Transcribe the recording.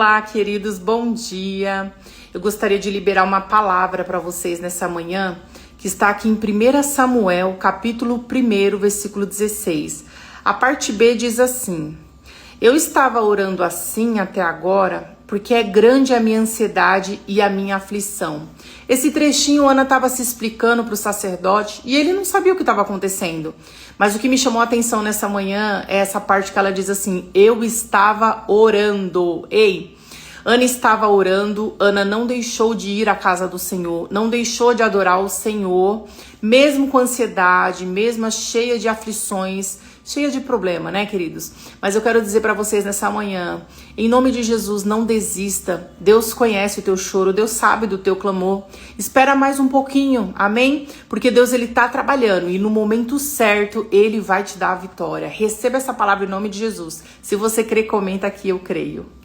Olá, queridos, bom dia. Eu gostaria de liberar uma palavra para vocês nessa manhã, que está aqui em 1 Samuel, capítulo 1, versículo 16. A parte B diz assim: Eu estava orando assim até agora, porque é grande a minha ansiedade e a minha aflição. Esse trechinho, Ana estava se explicando para o sacerdote e ele não sabia o que estava acontecendo. Mas o que me chamou a atenção nessa manhã é essa parte que ela diz assim: eu estava orando. Ei, Ana estava orando, Ana não deixou de ir à casa do Senhor, não deixou de adorar o Senhor, mesmo com ansiedade, mesmo cheia de aflições, cheia de problema, né, queridos? Mas eu quero dizer para vocês nessa manhã, em nome de Jesus, não desista. Deus conhece o teu choro, Deus sabe do teu clamor. Espera mais um pouquinho, amém? Porque Deus, ele tá trabalhando e no momento certo, ele vai te dar a vitória. Receba essa palavra em nome de Jesus. Se você crê, comenta aqui, eu creio.